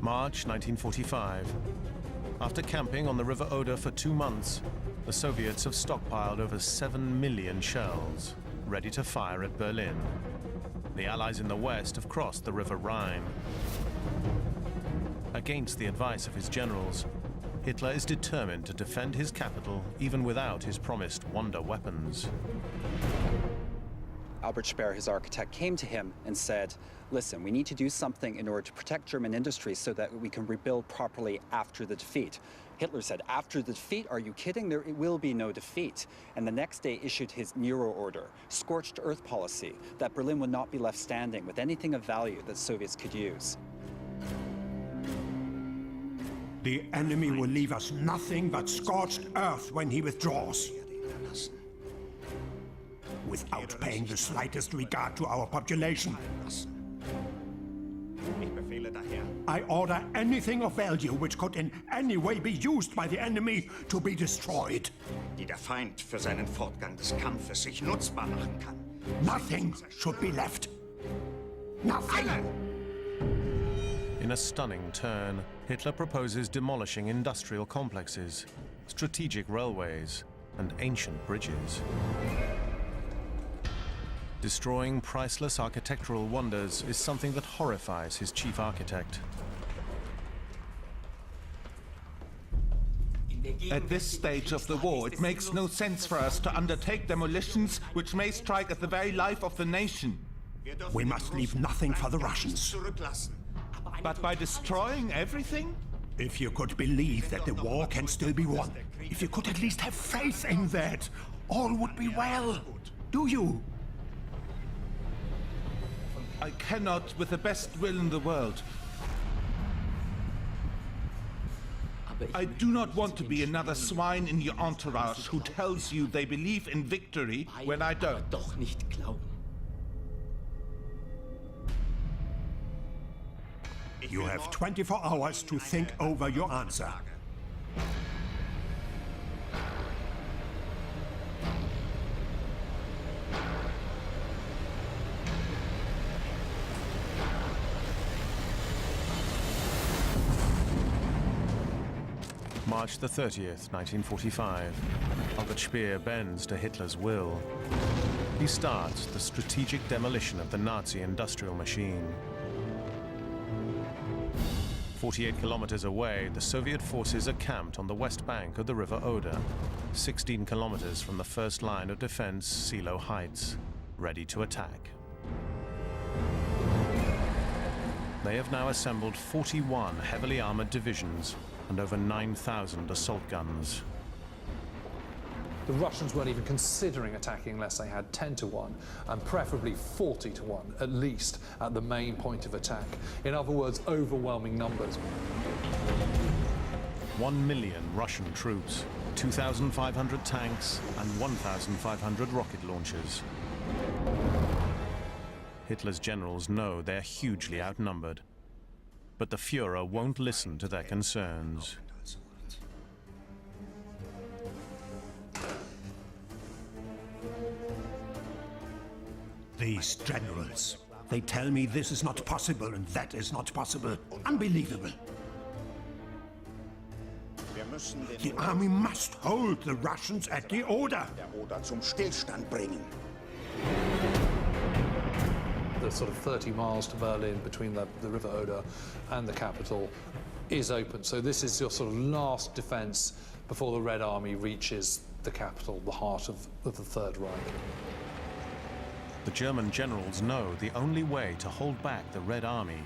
March 1945. After camping on the River Oder for 2 months, the Soviets have stockpiled over 7 million shells, ready to fire at Berlin. The Allies in the West have crossed the River Rhine. Against the advice of his generals, Hitler is determined to defend his capital even without his promised wonder weapons. Albert Speer, his architect, came to him and said, listen, we need to do something in order to protect German industry so that we can rebuild properly after the defeat. Hitler said, after the defeat? Are you kidding? There will be no defeat. And the next day issued his Nero order, scorched earth policy, that Berlin would not be left standing with anything of value that Soviets could use. The enemy will leave us nothing but scorched earth when he withdraws, without paying the slightest regard to our population. I order anything of value which could in any way be used by the enemy to be destroyed. Die der Feind für seinen Fortgang des Kampfes sich nutzbar machen kann. Nothing should be left. Nothing! In a stunning turn, Hitler proposes demolishing industrial complexes, strategic railways, and ancient bridges. Destroying priceless architectural wonders is something that horrifies his chief architect. At this stage of the war, it makes no sense for us to undertake demolitions which may strike at the very life of the nation. We must leave nothing for the Russians. But by destroying everything? If you could believe that the war can still be won, if you could at least have faith in that, all would be well. Do you? I cannot with the best will in the world. I do not want to be another swine in your entourage who tells you they believe in victory when I don't. You have 24 hours to think over your answer. March the 30th, 1945. Albert Speer bends to Hitler's will. He starts the strategic demolition of the Nazi industrial machine. 48 kilometers away, the Soviet forces are camped on the west bank of the River Oder, 16 kilometers from the first line of defense, Seelow Heights, ready to attack. They have now assembled 41 heavily armored divisions and over 9,000 assault guns. The Russians weren't even considering attacking unless they had 10 to 1, and preferably 40 to 1, at least, at the main point of attack. In other words, overwhelming numbers. 1 million Russian troops, 2,500 tanks, and 1,500 rocket launchers. Hitler's generals know they're hugely outnumbered, but the Führer won't listen to their concerns. These generals, they tell me this is not possible and that is not possible. Unbelievable. The army must hold the Russians at the Oder. Zum Stillstand bringen. The sort of 30 miles to Berlin between the River Oder and the capital is open. So this is your sort of last defense before the Red Army reaches the capital, the heart of the Third Reich. The German generals know the only way to hold back the Red Army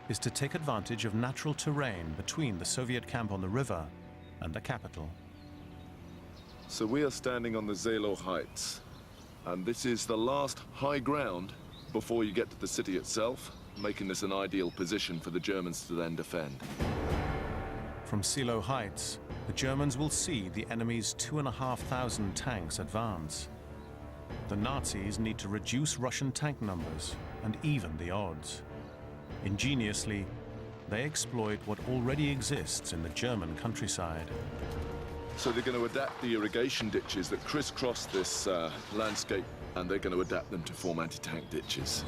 is to take advantage of natural terrain between the Soviet camp on the river and the capital. So we are standing on the Seelow Heights, and this is the last high ground before you get to the city itself, making this an ideal position for the Germans to then defend. From Seelow Heights, the Germans will see the enemy's 2,500 tanks advance. The Nazis need to reduce Russian tank numbers and even the odds. Ingeniously, they exploit what already exists in the German countryside. So they're going to adapt the irrigation ditches that crisscross this landscape, and they're going to adapt them to form anti-tank ditches.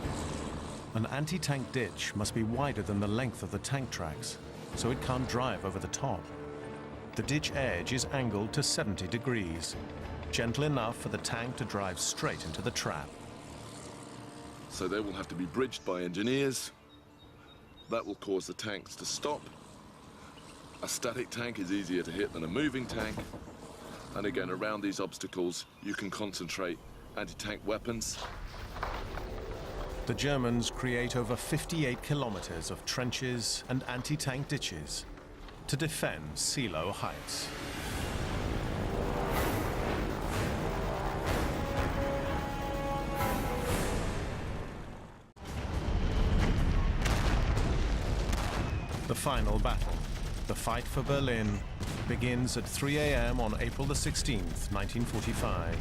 An anti-tank ditch must be wider than the length of the tank tracks, so it can't drive over the top. The ditch edge is angled to 70 degrees, gentle enough for the tank to drive straight into the trap. So they will have to be bridged by engineers. That will cause the tanks to stop. A static tank is easier to hit than a moving tank. And again, around these obstacles, you can concentrate anti-tank weapons. The Germans create over 58 kilometers of trenches and anti-tank ditches to defend Silo Heights. The final battle, the fight for Berlin, begins at 3 a.m. on April the 16th, 1945.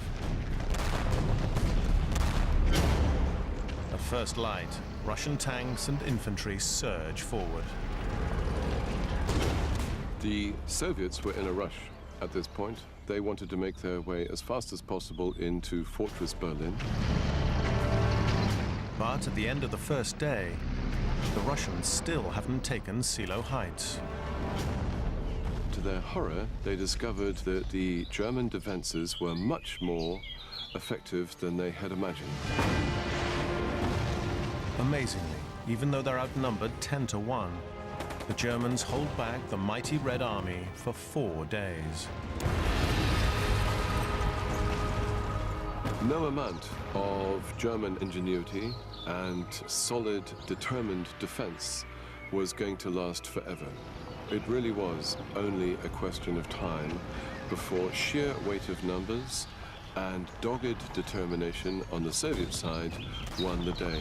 At first light, Russian tanks and infantry surge forward. The Soviets were in a rush at this point. They wanted to make their way as fast as possible into Fortress Berlin. But at the end of the first day, the Russians still haven't taken Silo Heights. To their horror, they discovered that the German defenses were much more effective than they had imagined. Amazingly, even though they're outnumbered 10-1, the Germans hold back the mighty Red Army for 4 days. No amount of German ingenuity and solid, determined defense was going to last forever. It really was only a question of time before sheer weight of numbers and dogged determination on the Soviet side won the day.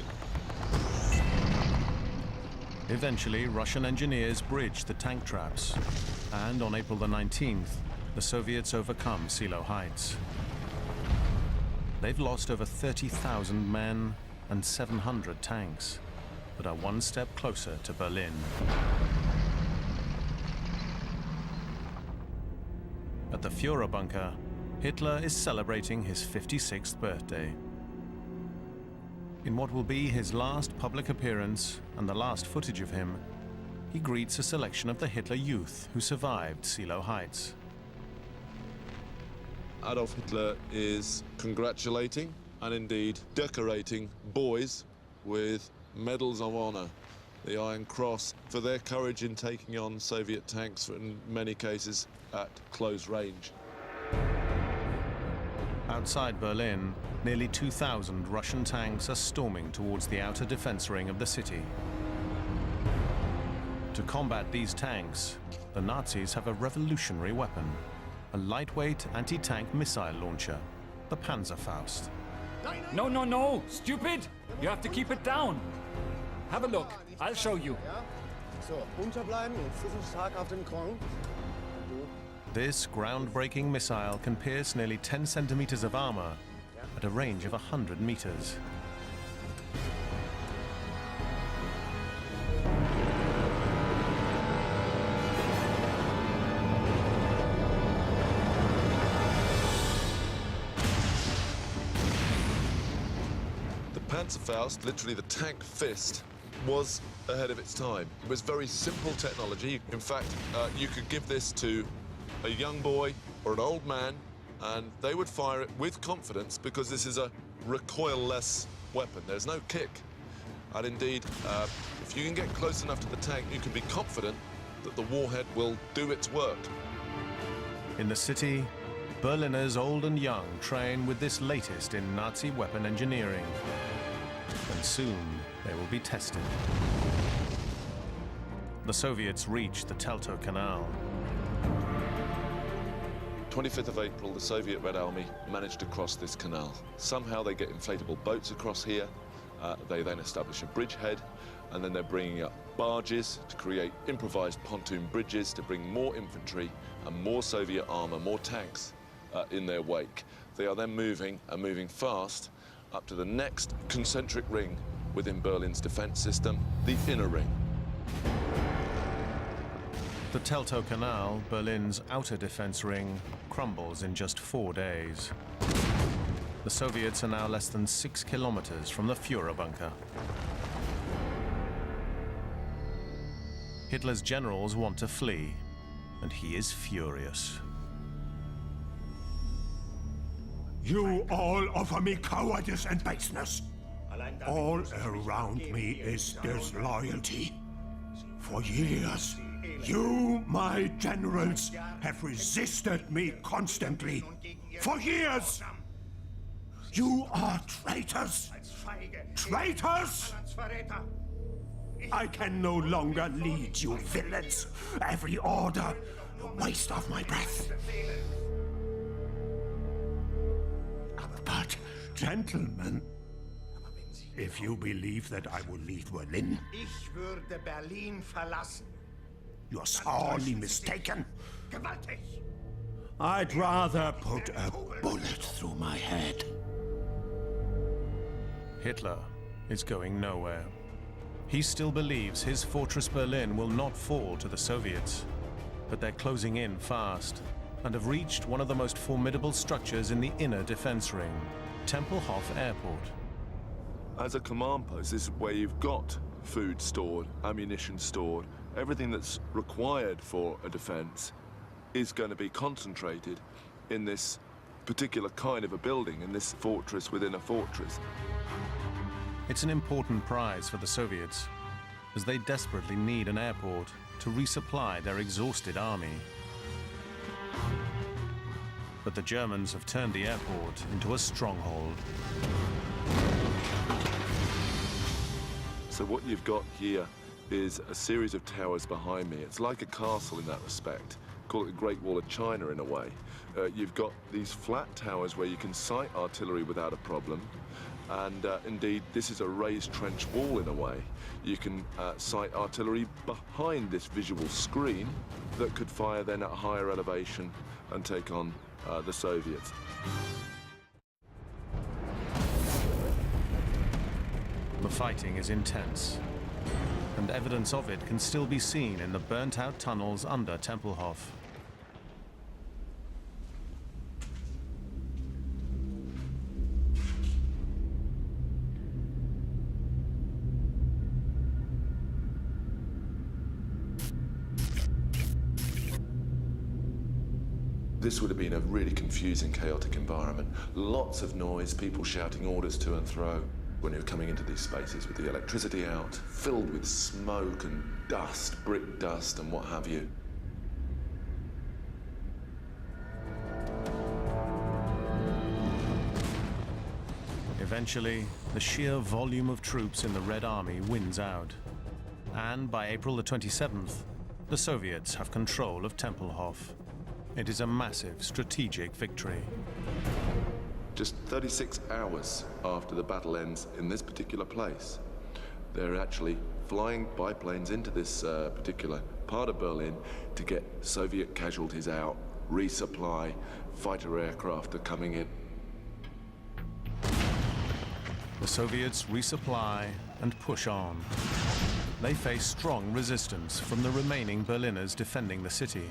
Eventually, Russian engineers bridged the tank traps, and on April the 19th, the Soviets overcome Silo Heights. They've lost over 30,000 men and 700 tanks, but are one step closer to Berlin. At the Führer bunker, Hitler is celebrating his 56th birthday. In what will be his last public appearance and the last footage of him, he greets a selection of the Hitler Youth who survived Silo Heights. Adolf Hitler is congratulating and indeed decorating boys with medals of honor, the Iron Cross, for their courage in taking on Soviet tanks in many cases at close range. Outside Berlin, nearly 2,000 Russian tanks are storming towards the outer defense ring of the city. To combat these tanks, the Nazis have a revolutionary weapon, a lightweight anti-tank missile launcher, the Panzerfaust. No, no, no! Stupid! You have to keep it down! Have a look. I'll show you. So, unterbleiben, jetzt ist es stark auf dem Kron. This groundbreaking missile can pierce nearly 10 centimeters of armor at a range of 100 meters. The Panzerfaust, literally the tank fist, was ahead of its time. It was very simple technology. In fact, you could give this to a young boy or an old man, and they would fire it with confidence because this is a recoil-less weapon. There's no kick. And indeed, if you can get close enough to the tank, you can be confident that the warhead will do its work. In the city, Berliners old and young train with this latest in Nazi weapon engineering. And soon they will be tested. The Soviets reach the Teltow Canal. 25th of April, the Soviet Red Army managed to cross this canal. Somehow they get inflatable boats across here. They then establish a bridgehead, and then they're bringing up barges to create improvised pontoon bridges to bring more infantry and more Soviet armor, more tanks in their wake. They are then moving, and moving fast, up to the next concentric ring within Berlin's defense system, the inner ring. The Teltow Canal, Berlin's outer defense ring, crumbles in just 4 days. The Soviets are now less than 6 kilometers from the Führer bunker. Hitler's generals want to flee, and he is furious. You all offer me cowardice and baseness. All around me is disloyalty. For years, you, my generals, have resisted me constantly. For years! You are traitors! Traitors! I can no longer lead you villains. Every order, a waste of my breath. But, gentlemen, if you believe that I will leave Berlin, Ich würde Berlin verlassen. you're sorely mistaken. Gewaltig! I'd rather put a bullet through my head. Hitler is going nowhere. He still believes his fortress Berlin will not fall to the Soviets, but they're closing in fast and have reached one of the most formidable structures in the inner defense ring, Tempelhof Airport. As a command post, this is where you've got food stored, ammunition stored, everything that's required for a defense is going to be concentrated in this particular kind of a building, in this fortress within a fortress. It's an important prize for the Soviets, as they desperately need an airport to resupply their exhausted army. But the Germans have turned the airport into a stronghold. So what you've got here is a series of towers behind me. It's like a castle in that respect. Call it the Great Wall of China in a way. You've got these flat towers where you can sight artillery without a problem. And indeed, this is a raised trench wall in a way. You can sight artillery behind this visual screen that could fire then at a higher elevation and take on the Soviets. The fighting is intense, and evidence of it can still be seen in the burnt-out tunnels under Tempelhof. This would have been a really confusing, chaotic environment. Lots of noise, people shouting orders to and fro. When you're coming into these spaces with the electricity out, filled with smoke and dust, brick dust and what have you. Eventually, the sheer volume of troops in the Red Army wins out. And by April the 27th, the Soviets have control of Tempelhof. It is a massive strategic victory. Just 36 hours after the battle ends in this particular place, they're actually flying biplanes into this particular part of Berlin to get Soviet casualties out, resupply, fighter aircraft are coming in. The Soviets resupply and push on. They face strong resistance from the remaining Berliners defending the city.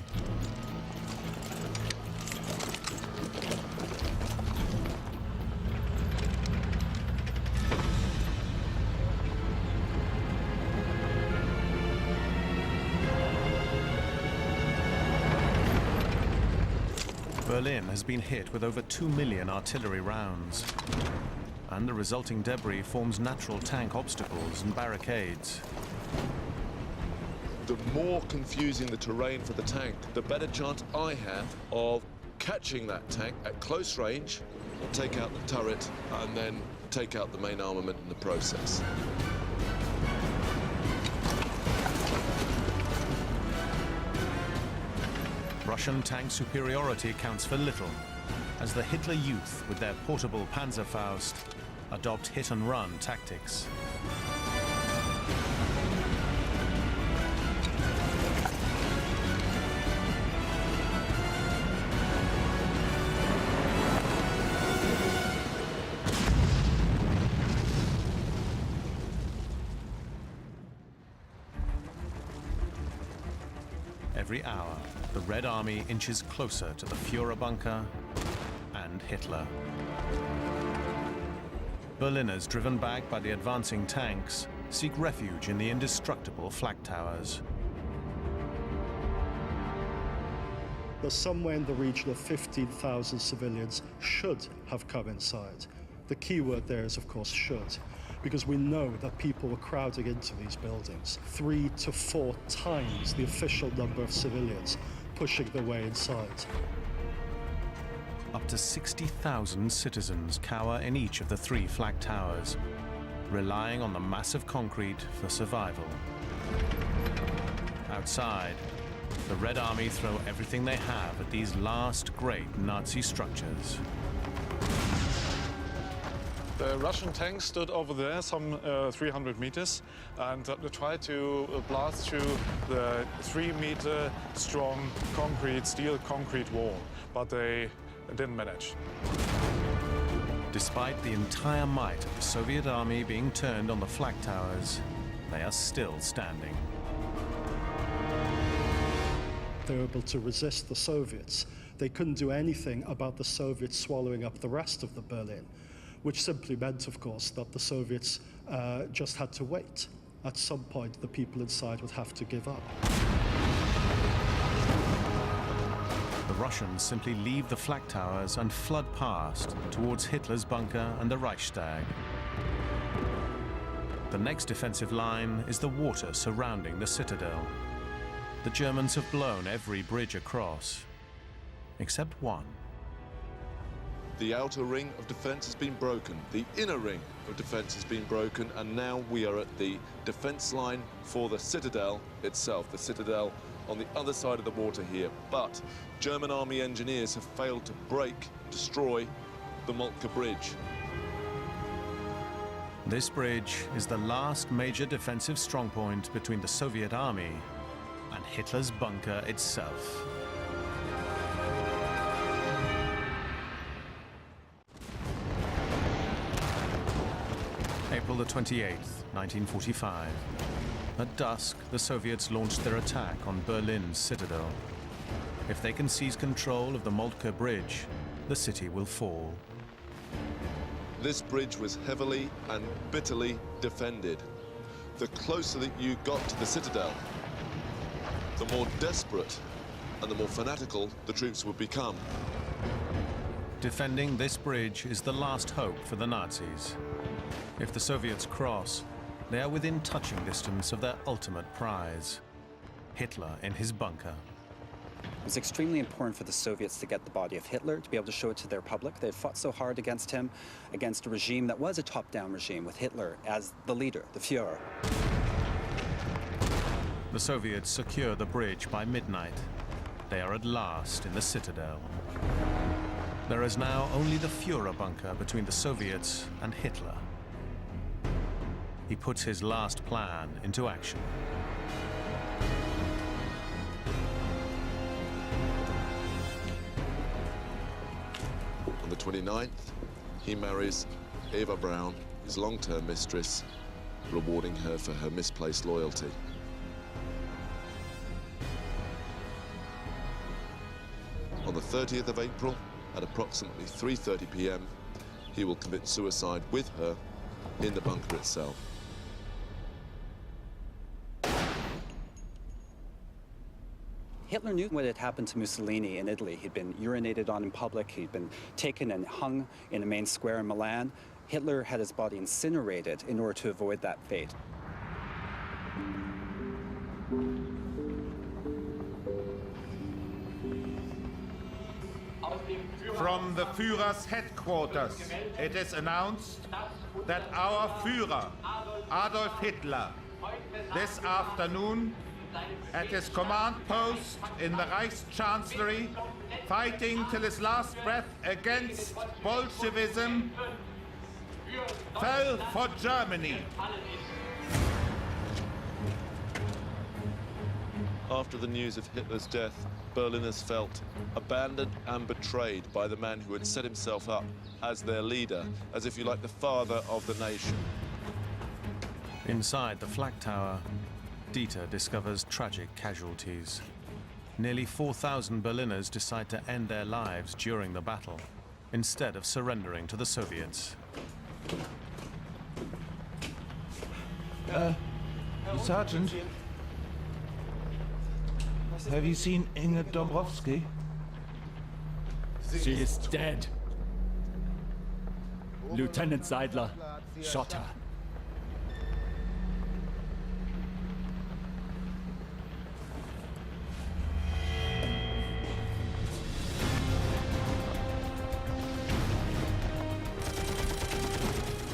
Berlin has been hit with over 2 million artillery rounds, and the resulting debris forms natural tank obstacles and barricades. The more confusing the terrain for the tank, the better chance I have of catching that tank at close range, take out the turret, and then take out the main armament in the process. Russian tank superiority counts for little, as the Hitler Youth, with their portable Panzerfaust, adopt hit-and-run tactics. Every hour, the Red Army inches closer to the Führer bunker and Hitler. Berliners, driven back by the advancing tanks, seek refuge in the indestructible flak towers. that somewhere in the region of 15,000 civilians should have come inside. The key word there is, of course, should, because we know that people were crowding into these buildings, 3 to 4 times the official number of civilians pushing their way inside. Up to 60,000 citizens cower in each of the 3 flak towers, relying on the massive concrete for survival. Outside, the Red Army throw everything they have at these last great Nazi structures. The Russian tanks stood over there, some 300 meters, and they tried to blast through the 3-meter strong steel concrete wall, but they didn't manage. Despite the entire might of the Soviet army being turned on the flak towers, they are still standing. They were able to resist the Soviets. They couldn't do anything about the Soviets swallowing up the rest of the Berlin, which simply meant, of course, that the Soviets just had to wait. At some point, the people inside would have to give up. The Russians simply leave the flak towers and flood past towards Hitler's bunker and the Reichstag. The next defensive line is the water surrounding the citadel. The Germans have blown every bridge across, except one. The outer ring of defense has been broken. The inner ring of defense has been broken, and now we are at the defense line for the citadel itself, the citadel on the other side of the water here. But German army engineers have failed to destroy the Moltke Bridge. This bridge is the last major defensive strongpoint between the Soviet army and Hitler's bunker itself. April the 28th, 1945. At dusk, the Soviets launched their attack on Berlin's citadel. If they can seize control of the Moltke Bridge, the city will fall. This bridge was heavily and bitterly defended. The closer that you got to the citadel, the more desperate and the more fanatical the troops would become. Defending this bridge is the last hope for the Nazis. If the Soviets cross, they are within touching distance of their ultimate prize, Hitler in his bunker. It was extremely important for the Soviets to get the body of Hitler, to be able to show it to their public. They had fought so hard against him, against a regime that was a top-down regime with Hitler as the leader, the Führer. The Soviets secure the bridge by midnight. They are at last in the citadel. There is now only the Führer bunker between the Soviets and Hitler. He puts his last plan into action. On the 29th, he marries Eva Braun, his long-term mistress, rewarding her for her misplaced loyalty. On the 30th of April, at approximately 3:30 p.m., he will commit suicide with her in the bunker itself. Hitler knew what had happened to Mussolini in Italy. He'd been urinated on in public, he'd been taken and hung in the main square in Milan. Hitler had his body incinerated in order to avoid that fate. From the Führer's headquarters, it is announced that our Führer, Adolf Hitler, this afternoon, at his command post in the Reichschancellery, fighting till his last breath against Bolshevism, fell for Germany. After the news of Hitler's death, Berliners felt abandoned and betrayed by the man who had set himself up as their leader, as if you like the father of the nation. Inside the flak tower, Dieter discovers tragic casualties. Nearly 4,000 Berliners decide to end their lives during the battle, instead of surrendering to the Soviets. Sergeant, have you seen Inge Dombrowski? She is dead. Lieutenant Seidler shot her.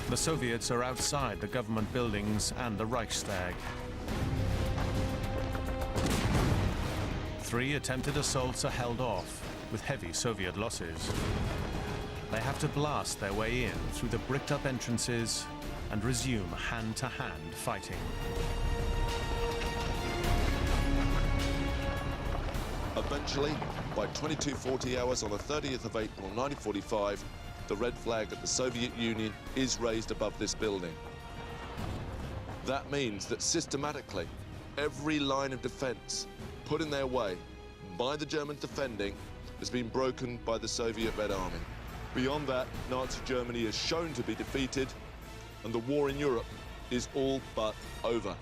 The Soviets are outside the government buildings and the Reichstag. 3 attempted assaults are held off, with heavy Soviet losses. They have to blast their way in through the bricked-up entrances and resume hand-to-hand fighting. Eventually, by 22:40 hours on the 30th of April 1945, the red flag of the Soviet Union is raised above this building. That means that systematically, every line of defense put in their way by the Germans defending has been broken by the Soviet Red Army. Beyond that, Nazi Germany is shown to be defeated, and the war in Europe is all but over.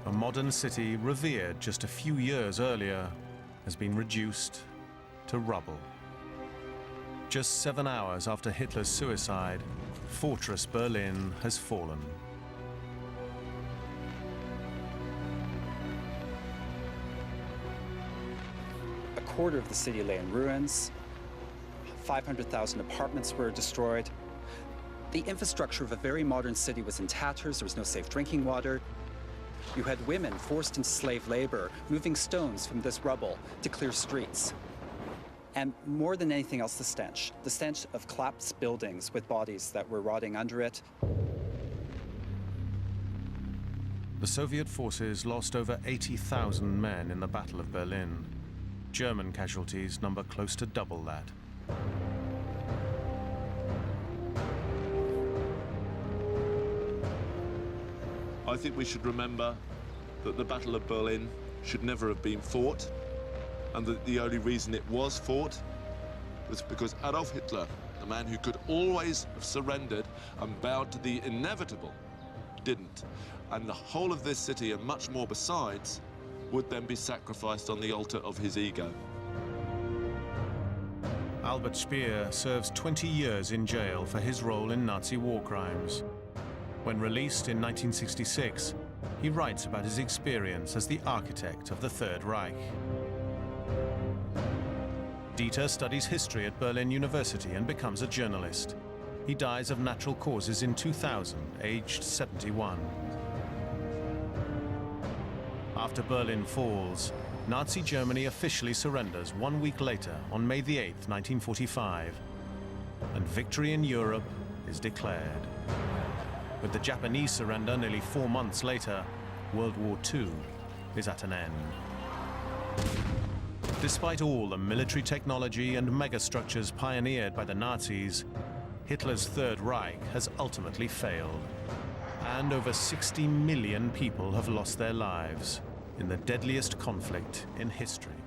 A modern city revered just a few years earlier has been reduced to rubble. Just 7 hours after Hitler's suicide, Fortress Berlin has fallen. A quarter of the city lay in ruins. 500,000 apartments were destroyed. The infrastructure of a very modern city was in tatters. There was no safe drinking water. You had women forced into slave labor, moving stones from this rubble to clear streets. And more than anything else, the stench of collapsed buildings with bodies that were rotting under it. The Soviet forces lost over 80,000 men in the Battle of Berlin. German casualties number close to double that. I think we should remember that the Battle of Berlin should never have been fought, and that the only reason it was fought was because Adolf Hitler, the man who could always have surrendered and bowed to the inevitable, didn't. And the whole of this city, and much more besides, would then be sacrificed on the altar of his ego. Albert Speer serves 20 years in jail for his role in Nazi war crimes. When released in 1966, he writes about his experience as the architect of the Third Reich. Dieter studies history at Berlin University and becomes a journalist. He dies of natural causes in 2000, aged 71. After Berlin falls, Nazi Germany officially surrenders 1 week later on May the 8th, 1945, and victory in Europe is declared. With the Japanese surrender nearly 4 months later, World War II is at an end. Despite all the military technology and megastructures pioneered by the Nazis, Hitler's Third Reich has ultimately failed, and over 60 million people have lost their lives in the deadliest conflict in history.